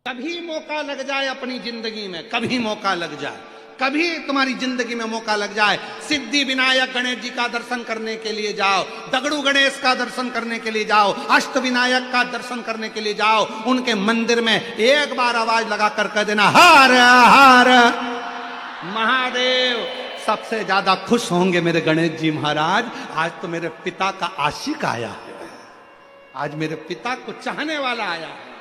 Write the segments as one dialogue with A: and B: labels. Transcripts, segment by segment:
A: कभी मौका लग जाए अपनी जिंदगी में, कभी मौका लग जाए, कभी तुम्हारी जिंदगी में मौका लग जाए, सिद्धि विनायक गणेश जी का दर्शन करने के लिए जाओ, दगड़ू गणेश का दर्शन करने के लिए जाओ, अष्ट विनायक का दर्शन करने के लिए जाओ, उनके मंदिर में एक बार आवाज लगा कर कह देना हर हर महादेव। सबसे ज्यादा खुश होंगे मेरे गणेश जी महाराज, आज तो मेरे पिता का आशिक आया है, आज मेरे पिता को चाहने वाला आया है,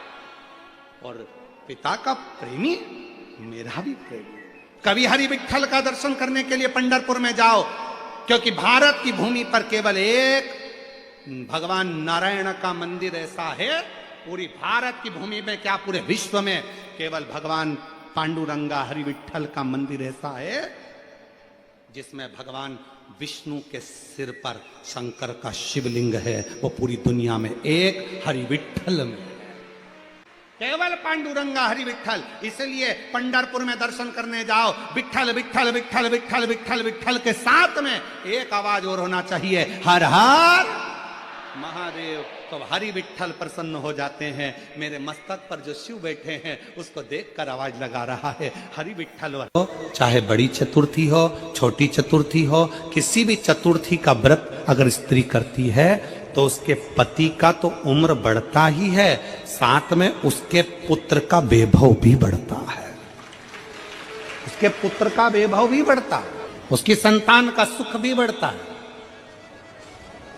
A: और पिता का प्रेमी मेरा भी प्रेमी। कभी हरि विठ्ठल का दर्शन करने के लिए पंढरपुर में जाओ, क्योंकि भारत की भूमि पर केवल एक भगवान नारायण का मंदिर ऐसा है, पूरी भारत की भूमि में क्या पूरे विश्व में केवल भगवान पांडुरंगा हरि विठ्ठल का मंदिर ऐसा है जिसमें भगवान विष्णु के सिर पर शंकर का शिवलिंग है, वो पूरी दुनिया में एक हरि विठ्ठल में, केवल पांडुरंगा हरि विठ्ठल। इसलिए पंढरपुर में दर्शन करने जाओ, विठ्ठल विठ्ठल विठ्ठल विठ्ठल विठ्ठल विठ्ठल के साथ में एक आवाज और होना चाहिए, हर हर महादेव। तो हरि विठ्ठल प्रसन्न हो जाते हैं। मेरे मस्तक पर जो शिव बैठे हैं उसको देखकर आवाज लगा रहा है हरि विठ्ठल। चाहे बड़ी चतुर्थी हो, छोटी चतुर्थी हो, किसी भी चतुर्थी का व्रत अगर स्त्री करती है तो उसके पति का तो उम्र बढ़ता ही है, साथ में उसके पुत्र का वैभव भी बढ़ता है, उसके पुत्र का वैभव भी बढ़ता है, उसकी संतान का सुख भी बढ़ता है।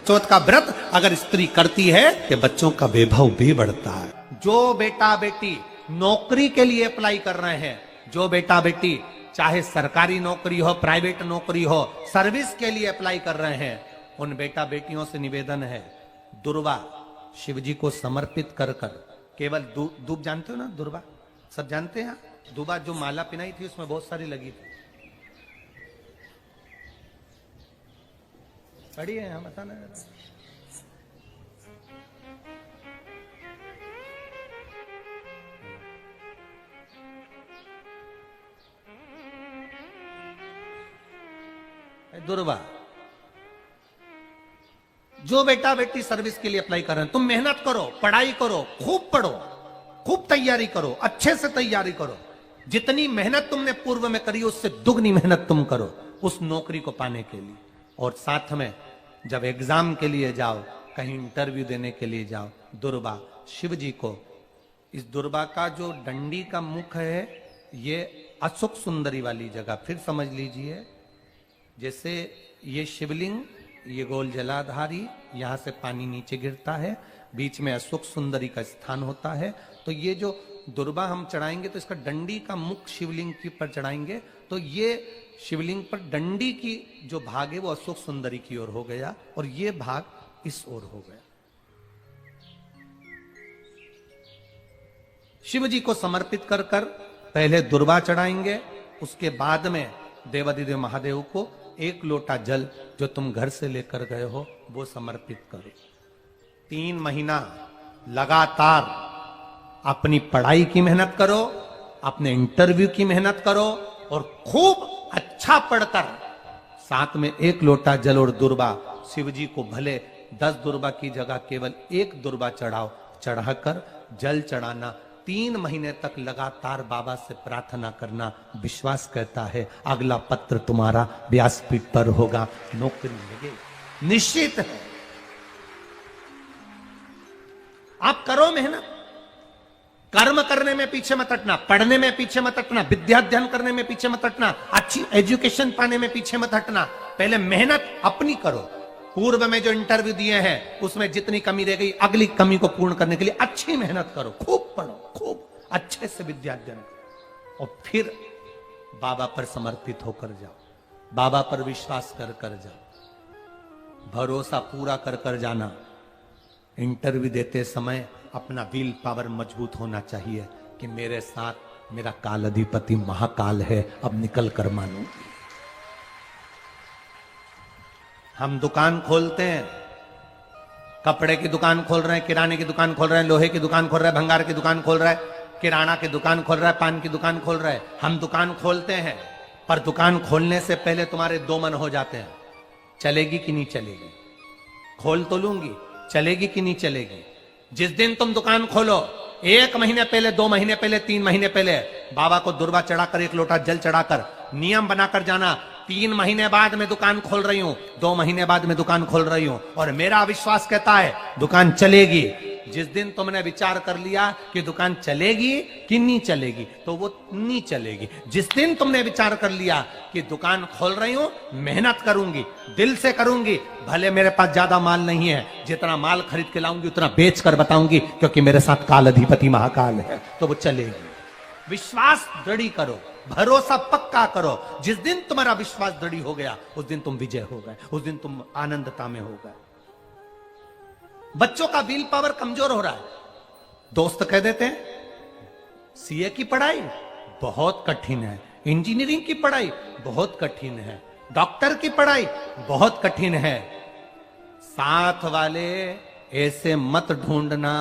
A: चौथ का व्रत अगर स्त्री करती है तो बच्चों का वैभव भी बढ़ता है। जो बेटा बेटी नौकरी के लिए अप्लाई कर रहे हैं, जो बेटा बेटी चाहे सरकारी नौकरी हो, प्राइवेट नौकरी हो, सर्विस के लिए अप्लाई कर रहे हैं, उन बेटा बेटियों से निवेदन है, दुर्वा शिव जी को समर्पित कर कर केवल दूब जानते हो ना, दुर्वा सब जानते हैं, दुबा जो माला पिनाई थी उसमें बहुत सारी लगी थी, पड़ी है, हम बताना दुर्वा। जो बेटा बेटी सर्विस के लिए अप्लाई कर रहे हैं, तुम मेहनत करो, पढ़ाई करो, खूब पढ़ो, खूब तैयारी करो, अच्छे से तैयारी करो, जितनी मेहनत तुमने पूर्व में करी उससे दुगनी मेहनत तुम करो उस नौकरी को पाने के लिए। और साथ में जब एग्जाम के लिए जाओ, कहीं इंटरव्यू देने के लिए जाओ, दुर्वा शिव जी को, इस दुर्वा का जो डंडी का मुख है ये अशोक सुंदरी वाली जगह, फिर समझ लीजिए जैसे ये शिवलिंग, ये गोल जलाधारी, यहां से पानी नीचे गिरता है, बीच में अशोक सुंदरी का स्थान होता है, तो ये जो दुर्वा हम चढ़ाएंगे तो इसका डंडी का मुख शिवलिंग के पर चढ़ाएंगे, तो ये शिवलिंग पर डंडी की जो भाग है वो अशोक सुंदरी की ओर हो गया और ये भाग इस ओर हो गया। शिव जी को समर्पित कर कर पहले दुर्वा चढ़ाएंगे, उसके बाद में देवाधिदेव महादेव को एक लोटा जल जो तुम घर से लेकर गए हो वो समर्पित करो। 3 महीना लगातार अपनी पढ़ाई की मेहनत करो, अपने इंटरव्यू की मेहनत करो और खूब अच्छा पढ़कर साथ में एक लोटा जल और दुर्वा, शिव जी को भले 10 दुर्वा की जगह केवल एक दुर्वा चढ़ाओ, चढ़ाकर जल चढ़ाना, 3 महीने तक लगातार बाबा से प्रार्थना करना। विश्वास कहता है अगला पत्र तुम्हारा व्यासपीठ पर होगा, नौकरी मिलेगी, निश्चित है। आप करो मेहनत, कर्म करने में पीछे मत हटना, पढ़ने में पीछे मत हटना, विद्या अध्ययन करने में पीछे मत हटना, अच्छी एजुकेशन पाने में पीछे मत हटना, पहले मेहनत अपनी करो। पूर्व में जो इंटरव्यू दिए हैं उसमें जितनी कमी रह गई, अगली कमी को पूर्ण करने के लिए अच्छी मेहनत करो, खूब पढ़ो, खूब अच्छे से विद्या अध्ययन करो और फिर बाबा पर समर्पित होकर जाओ, बाबा पर विश्वास कर कर जाओ, भरोसा पूरा कर कर जाना। इंटरव्यू देते समय अपना विल पावर मजबूत होना चाहिए कि मेरे साथ मेरा काल अधिपति महाकाल है, अब निकल कर मानो। हम दुकान खोलते हैं, कपड़े की दुकान खोल रहे हैं, किराने की दुकान खोल रहे हैं, लोहे की दुकान खोल रहे हैं, भंगार की दुकान खोल रहे हैं, किराना की दुकान खोल रहा है, पान की दुकान खोल रहा है। हम दुकान खोलते हैं, पर दुकान खोलने से पहले तुम्हारे 2 मन हो जाते हैं, चलेगी कि नहीं चलेगी, खोल तो लूंगी, चलेगी कि नहीं चलेगी। जिस दिन तुम दुकान खोलो 1 महीने पहले, 2 महीने पहले, 3 महीने पहले बाबा को दुर्वा चढ़ाकर, 1 लोटा जल चढ़ाकर नियम बनाकर जाना, 3 महीने बाद मैं दुकान खोल रही हूं, 2 महीने बाद मैं दुकान खोल रही हूं, और मेरा विश्वास कहता है दुकान चलेगी। जिस दिन तुमने विचार कर लिया कि दुकान चलेगी कि नहीं चलेगी, तो वो नहीं चलेगी। जिस दिन तुमने विचार कर लिया कि दुकान खोल रही हूं, मेहनत करूंगी, दिल से करूंगी, भले मेरे पास ज्यादा माल नहीं है, जितना माल खरीद के लाऊंगी उतना बेच कर बताऊंगी, क्योंकि मेरे साथ काल अधिपति महाकाल है, तो वो चलेगी। विश्वास दृढ़ करो, भरोसा पक्का करो। जिस दिन तुम्हारा विश्वास दृढ़ हो गया, उस दिन तुम विजय हो गए, उस दिन तुम आनंदता में हो गए। बच्चों का विल पावर कमजोर हो रहा है, दोस्त कह देते हैं सीए की पढ़ाई बहुत कठिन है, इंजीनियरिंग की पढ़ाई बहुत कठिन है, डॉक्टर की पढ़ाई बहुत कठिन है। साथ वाले ऐसे मत ढूंढना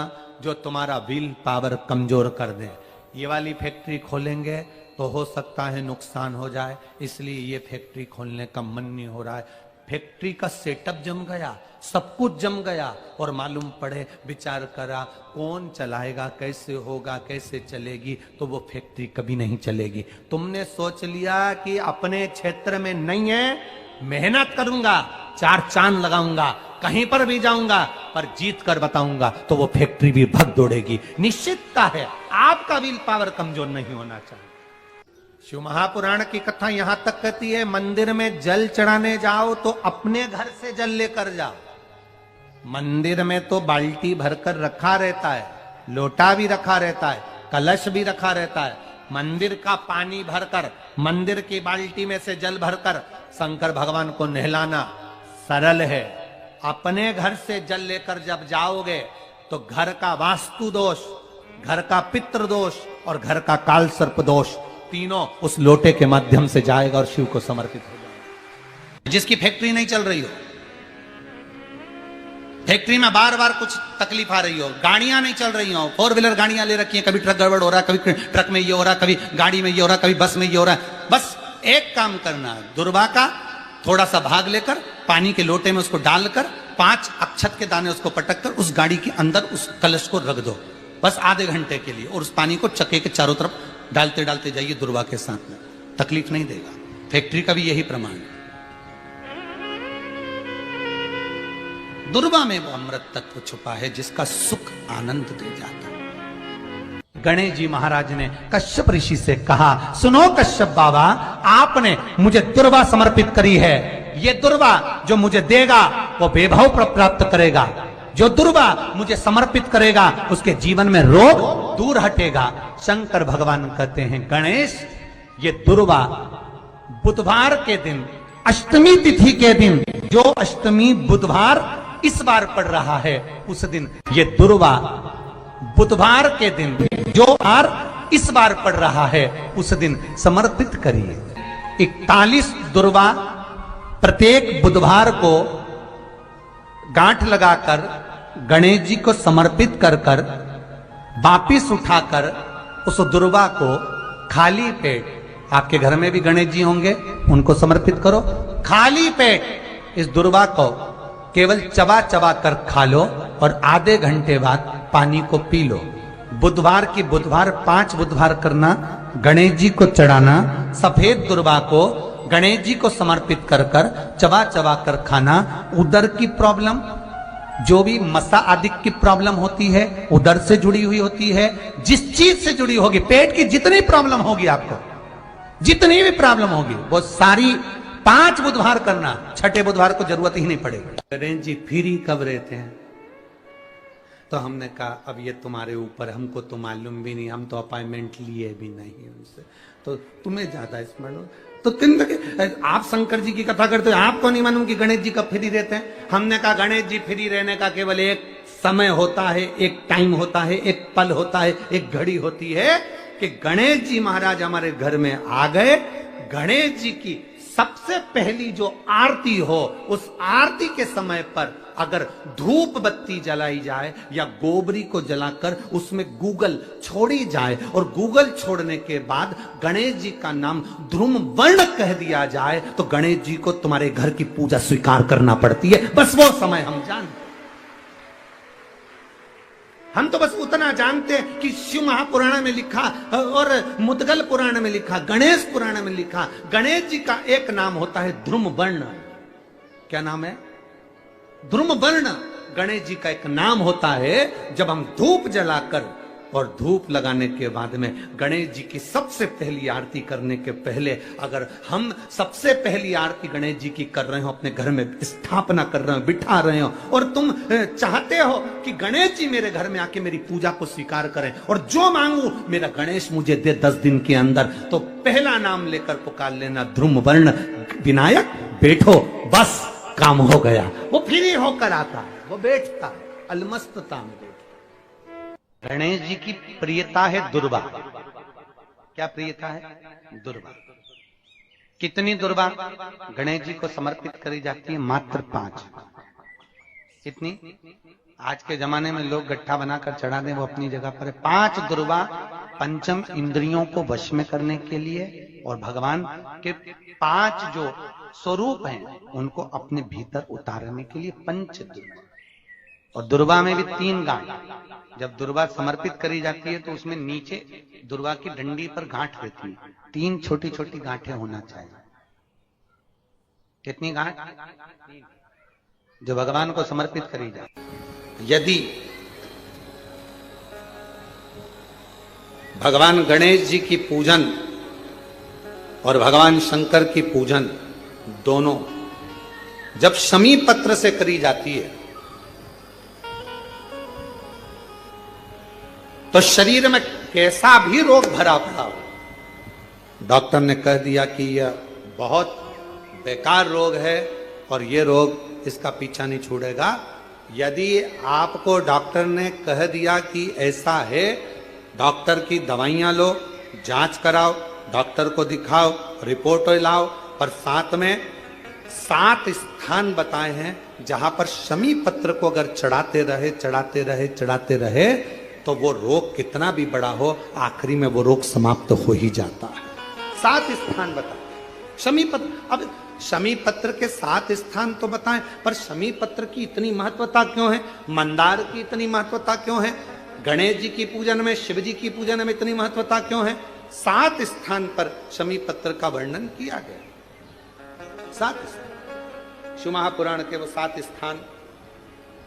A: जो तुम्हारा विल पावर कमजोर कर दे। ये वाली फैक्ट्री खोलेंगे तो हो सकता है नुकसान हो जाए, इसलिए ये फैक्ट्री खोलने का मन नहीं हो रहा है। फैक्ट्री का सेटअप जम गया, सब कुछ जम गया, और मालूम पड़े, विचार करा कौन चलाएगा, कैसे होगा, कैसे चलेगी, तो वो फैक्ट्री कभी नहीं चलेगी। तुमने सोच लिया कि अपने क्षेत्र में नहीं है, मेहनत करूंगा, 4 चांद लगाऊंगा, कहीं पर भी जाऊंगा, पर जीत कर बताऊंगा, तो वो फैक्ट्री भी भग दौड़ेगी। निश्चितता है, आपका विल पावर कमजोर नहीं होना चाहिए। शिव महापुराण की कथा यहां तक कहती है, मंदिर में जल चढ़ाने जाओ तो अपने घर से जल लेकर जाओ। मंदिर में तो बाल्टी भरकर रखा रहता है, लोटा भी रखा रहता है, कलश भी रखा रहता है। मंदिर का पानी भरकर, मंदिर की बाल्टी में से जल भरकर शंकर भगवान को नहलाना सरल है। अपने घर से जल लेकर जब जाओगे तो घर का वास्तु दोष, घर का पितृ दोष और घर का काल सर्प दोष तीनों उस लोटे के माध्यम से जाएगा और शिव को समर्पित हो जाएगा। जिसकी फैक्ट्री नहीं चल रही हो, फैक्ट्री में बार बार कुछ तकलीफ आ रही हो, गाड़ियां नहीं चल रही हो, 4 व्हीलर गाड़ियां ले रखी हैं, कभी ट्रक गड़बड़ हो रहा है, कभी ट्रक में ये हो रहा है, कभी गाड़ी में ये हो रहा है, कभी बस में ये हो रहा है। बस एक काम करना, दुर्वा का थोड़ा सा भाग लेकर पानी के लोटे में उसको डालकर 5 अक्षत के दाने उसको पटक कर उस गाड़ी के अंदर उस कलश को रख दो, बस आधे घंटे के लिए, और उस पानी को चक्के के चारों तरफ डालते डालते जाइए दुर्वा के साथ में, तकलीफ नहीं देगा। फैक्ट्री का भी यही प्रमाण है। दुर्वा में वो अमृत तत्व छुपा है जिसका सुख आनंद दे जाता है। गणेश जी महाराज ने कश्यप ऋषि से कहा, सुनो कश्यप बाबा, आपने मुझे दुर्वा समर्पित करी है, ये दुर्वा जो मुझे देगा वो वैभव प्राप्त करेगा, जो दुर्वा मुझे समर्पित करेगा उसके जीवन में रोग दूर हटेगा। शंकर भगवान कहते हैं, गणेश ये दुर्वा बुधवार के दिन, अष्टमी तिथि के दिन, जो अष्टमी बुधवार इस बार पड़ रहा है, उस दिन ये दुर्वा बुधवार के दिन, जो बार इस बार पड़ रहा है, उस दिन समर्पित करिए। 41 दुर्वा प्रत्येक बुधवार को गांठ लगाकर गणेश जी को समर्पित कर कर वापिस उठाकर उस दुर्वा को खाली पेट, आपके घर में भी गणेश जी होंगे, उनको समर्पित करो। खाली पेट इस दुर्वा को केवल चबा चबा कर खा लो और आधे घंटे बाद पानी को पी लो। बुधवार की बुधवार 5 बुधवार करना, गणेश जी को चढ़ाना, सफेद दुर्वा को गणेश जी को समर्पित कर कर चबा चबा कर खाना। उदर की प्रॉब्लम, जो भी मसा आदि की प्रॉब्लम होती है, उदर से जुड़ी हुई होती है, जिस चीज से जुड़ी होगी, पेट की जितनी प्रॉब्लम होगी, आपको जितनी भी प्रॉब्लम होगी, वो सारी 5 बुधवार करना, 6ठे बुधवार को जरूरत ही नहीं पड़ेगी। गणेश जी फ्री कब रहते हैं? तो हमने कहा अब ये तुम्हारे ऊपर, हमको तो मालूम भी नहीं, हम तो अपॉइंटमेंट लिए भी नहीं उनसे, तो तुम्हें ज्यादा स्मरण हो। तो आप शंकर जी की कथा करते हो, आपको नहीं मालूम कि गणेश जी कब फ्री रहते हैं? हमने कहा गणेश जी फ्री रहने का केवल एक समय होता है, एक टाइम होता है, एक पल होता है, एक घड़ी होती है कि गणेश जी महाराज हमारे घर में आ गए। गणेश जी की सबसे पहली जो आरती हो, उस आरती के समय पर अगर धूप बत्ती जलाई जाए या गोबरी को जलाकर उसमें गूगल छोड़ी जाए और गूगल छोड़ने के बाद गणेश जी का नाम ध्रुम वर्ण कह दिया जाए, तो गणेश जी को तुम्हारे घर की पूजा स्वीकार करना पड़ती है। बस वो समय हम जानते। हम तो बस उतना जानते हैं कि शिव महापुराण में लिखा और मुद्गल पुराण में लिखा, गणेश पुराण में लिखा, गणेश जी का एक नाम होता है ध्रुमवर्ण। क्या नाम है? ध्रुमवर्ण। गणेश जी का एक नाम होता है। जब हम धूप जलाकर और धूप लगाने के बाद में गणेश जी की सबसे पहली आरती करने के पहले, अगर हम सबसे पहली आरती गणेश जी की कर रहे हो, अपने घर में स्थापना कर रहे हो, बिठा रहे हो, और तुम चाहते हो कि गणेश जी मेरे घर में आके मेरी पूजा को स्वीकार करें और जो मांगू मेरा गणेश मुझे दे 10 दिन के अंदर, तो पहला नाम लेकर पुकार लेना ध्रुमवर्ण विनायक, बैठो, बस काम हो गया। वो फ्री होकर आता है, वो बैठता है अलमस्तता में। गणेश जी की प्रियता है दुर्वा। क्या प्रियता है? दुर्वा। कितनी दुर्वा गणेश जी को समर्पित करी जाती है? मात्र 5। कितनी? आज के जमाने में लोग गट्ठा बनाकर चढ़ा दें, वो अपनी जगह पर है। 5 दुर्वा पंचम इंद्रियों को वश में करने के लिए और भगवान के 5 जो स्वरूप हैं उनको अपने भीतर उतारने के लिए 5 दुर्वा। और दुर्वा में भी 3 गांठ। जब दुर्वा समर्पित करी जाती है तो उसमें नीचे दुर्वा की डंडी पर गांठ रहती है, 3 छोटी छोटी गांठें होना चाहिए। कितनी गांठ? जो भगवान को समर्पित करी जाती। यदि भगवान गणेश जी की पूजन और भगवान शंकर की पूजन दोनों जब शमी पत्र से करी जाती है तो शरीर में कैसा भी रोग भरा पड़ा हो, डॉक्टर ने कह दिया कि यह बहुत बेकार रोग है और यह रोग इसका पीछा नहीं छोड़ेगा। यदि आपको डॉक्टर ने कह दिया कि ऐसा है, डॉक्टर की दवाइयां लो, जांच कराओ, डॉक्टर को दिखाओ, रिपोर्ट लाओ, पर साथ में 7 स्थान बताए हैं जहां पर शमी पत्र को अगर चढ़ाते रहे तो वो रोग कितना भी बड़ा हो, आखिरी में वो रोग समाप्त हो ही जाता है। 7 स्थान बताए शमी पत्र। अब शमी पत्र के 7 स्थान तो बताएं, पर शमी पत्र की इतनी महत्वता क्यों है? मंदार की इतनी महत्वता क्यों है? गणेश जी की पूजन में, शिव जी की पूजन में इतनी महत्वता क्यों है? 7 स्थान पर शमी पत्र का वर्णन किया गया। 7 स्थान शिव महापुराण के वो 7 स्थान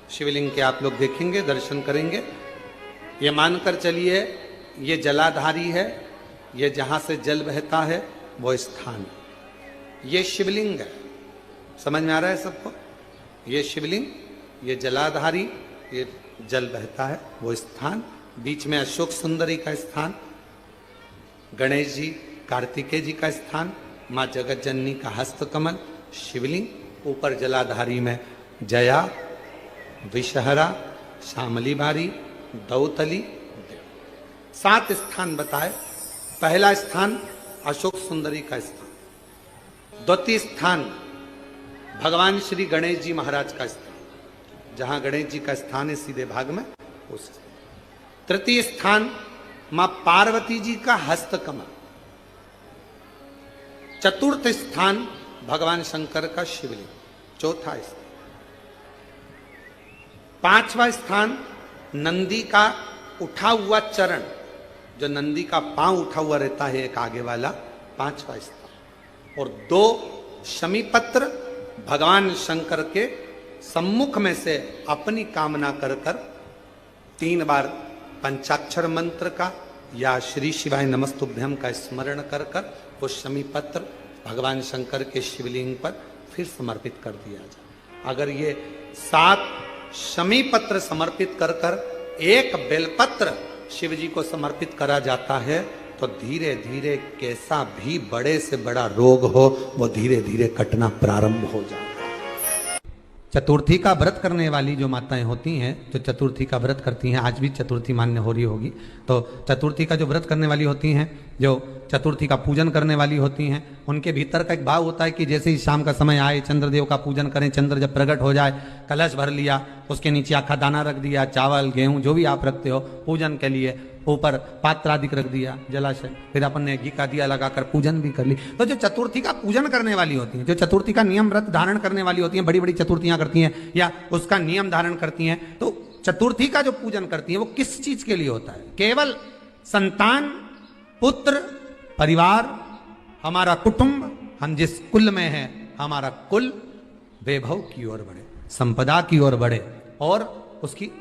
A: शिवलिंग के आप लोग देखेंगे, दर्शन करेंगे। ये मानकर चलिए ये जलाधारी है, ये जहां से जल बहता है वो स्थान, ये शिवलिंग है। समझ में आ रहा है सबको? ये शिवलिंग, ये जलाधारी, ये जल बहता है वो स्थान, बीच में अशोक सुंदरी का स्थान, गणेश जी कार्तिकेय जी का स्थान, माँ जगत जननी का हस्तकमल, शिवलिंग, ऊपर जलाधारी में जया, विषहरा, शामली बारी, दौतली। 7 स्थान बताए। पहला स्थान अशोक सुंदरी का स्थान, द्वितीय स्थान भगवान श्री गणेश जी महाराज का स्थान, जहां गणेश जी का स्थान है सीधे भाग में उस। तृतीय स्थान मां पार्वती जी का हस्तकमल। चतुर्थ स्थान भगवान शंकर का शिवलिंग। चौथा स्थान। 5वां स्थान नंदी का उठा हुआ चरण, जो नंदी का पांव उठा हुआ रहता है एक आगे वाला, 5वां स्थान। और 2 शमी पत्र भगवान शंकर के सम्मुख में से अपनी कामना कर 3 बार पंचाक्षर मंत्र का या श्री शिवाय नमस्तुभ्यम का स्मरण कर वो शमी पत्र भगवान शंकर के शिवलिंग पर फिर समर्पित कर दिया जाए। अगर ये 7 शमी पत्र समर्पित कर एक बेलपत्र शिव जी को समर्पित करा जाता है तो धीरे धीरे कैसा भी बड़े से बड़ा रोग हो वो धीरे धीरे कटना प्रारंभ हो जाता है। चतुर्थी का व्रत करने वाली जो माताएं होती हैं, जो चतुर्थी का व्रत करती हैं, आज भी चतुर्थी मान्य हो रही होगी, तो चतुर्थी का जो व्रत करने वाली होती हैं, जो चतुर्थी का पूजन करने वाली होती हैं, उनके भीतर का एक भाव होता है कि जैसे ही शाम का समय आए चंद्रदेव का पूजन करें, चंद्र जब प्रकट हो जाए, कलश भर लिया, उसके नीचे आखा दाना रख दिया, चावल गेहूं जो भी आप रखते हो पूजन के लिए, ऊपर पात्र आदि रख दिया, जलाशय, फिर अपन ने घी का दिया लगाकर पूजन भी कर ली। तो जो चतुर्थी का पूजन करने वाली होती हैं, जो चतुर्थी का नियम व्रत धारण करने वाली होती हैं, बड़ी बड़ी चतुर्थियां करती हैं या उसका नियम धारण करती हैं, तो
B: चतुर्थी का जो पूजन करती है वो किस चीज के लिए होता है? केवल संतान, पुत्र, परिवार, हमारा कुटुंब, हम जिस कुल में हैं, हमारा कुल वैभव की ओर बढ़े, संपदा की ओर बढ़े और उसकी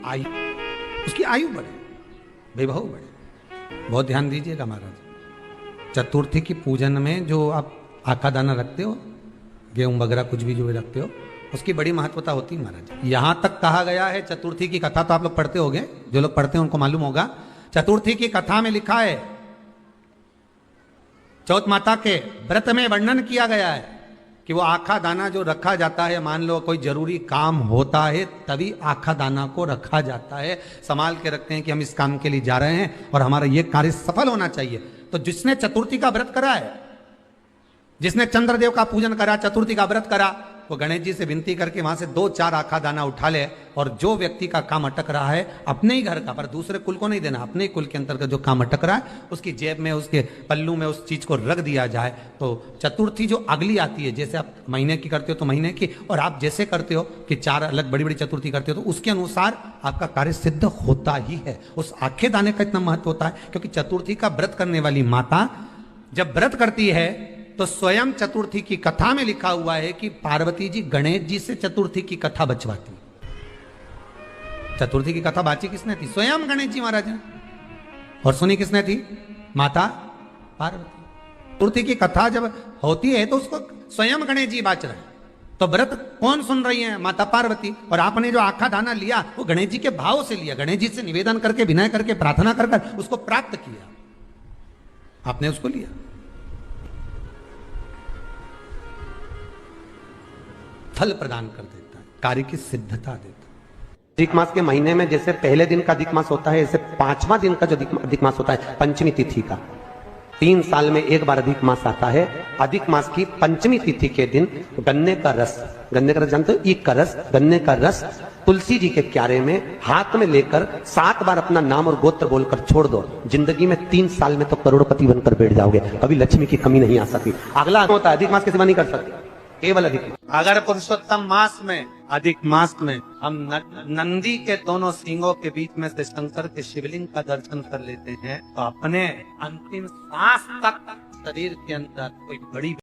B: आयु बढ़े, वैभव बढ़े। बहुत ध्यान दीजिएगा महाराज, चतुर्थी की पूजन में जो आप आका दाना रखते हो, गेहूं वगैरह कुछ भी जो भी रखते हो, उसकी बड़ी महत्वता होती है महाराज। यहां तक कहा गया है, चतुर्थी की कथा तो आप लोग पढ़ते होंगे, जो लोग पढ़ते हैं उनको मालूम होगा। चतुर्थी की कथा में लिखा है, चौथ माता के व्रत में वर्णन किया गया है कि वो आखा दाना जो रखा जाता है, मान लो कोई जरूरी काम होता है तभी आखा दाना को रखा जाता है, संभाल के रखते हैं कि हम इस काम के लिए जा रहे हैं और हमारा ये कार्य सफल होना चाहिए। तो जिसने चतुर्थी का व्रत करा है, जिसने चंद्रदेव का पूजन करा, चतुर्थी का व्रत करा, वो गणेश जी से विनती करके वहां से 2-4 आखा दाना उठा ले और जो व्यक्ति का काम अटक रहा है अपने ही घर का, पर दूसरे कुल को नहीं देना, अपने ही कुल के अंतर्गत जो काम अटक रहा है उसकी जेब में, उसके पल्लू में उस चीज को रख दिया जाए। तो चतुर्थी जो अगली आती है, जैसे आप महीने की करते हो तो महीने की, और आप जैसे करते हो कि 4 अलग बड़ी बड़ी चतुर्थी करते हो तो उसके अनुसार आपका कार्य सिद्ध होता ही है। उस आखे दाने का इतना महत्व होता है क्योंकि चतुर्थी का व्रत करने वाली माता जब व्रत करती है तो स्वयं चतुर्थी की कथा में लिखा हुआ है कि पार्वती जी गणेश जी से चतुर्थी की कथा बचवाती। चतुर्थी की कथा बाची किसने थी? स्वयं गणेश जी महाराज ने। और सुनी किसने थी? माता पार्वती। चतुर्थी की कथा जब होती है तो उसको स्वयं गणेश जी बाच रहे हैं, तो व्रत कौन सुन रही है? माता पार्वती। और आपने जो आखा दाना लिया वो गणेश जी के भाव से लिया, गणेश जी से निवेदन करके, विनय करके, प्रार्थना कर उसको प्राप्त किया, आपने उसको लिया। फल प्रदान कर देता है, कार्य की सिद्धता देता है।
C: अधिक मास के महीने में जैसे पहले दिन का अधिक मास होता है, ऐसे 5वां दिन का जो अधिक मास होता है पंचमी तिथि का, 3 साल में एक बार अधिक मास आता है। अधिक मास की पंचमी तिथि के दिन गन्ने का रस जानते हो, ईख का रस, गन्ने का रस तुलसी जी के क्यारे में हाथ में लेकर 7 बार अपना नाम और गोत्र बोलकर छोड़ दो। जिंदगी में 3 साल में तो करोड़पति बनकर बैठ जाओगे, कभी लक्ष्मी की कमी नहीं आ सकती। अगला होता है अधिक मास के सिवा नहीं कर सकते, केवल अधिक मास।
A: अगर पुरुषोत्तम मास में, अधिक मास में हम नंदी के दोनों सींगों के बीच में से शंकर के शिवलिंग का दर्शन कर लेते हैं तो अपने अंतिम सांस तक शरीर के अंदर कोई बड़ी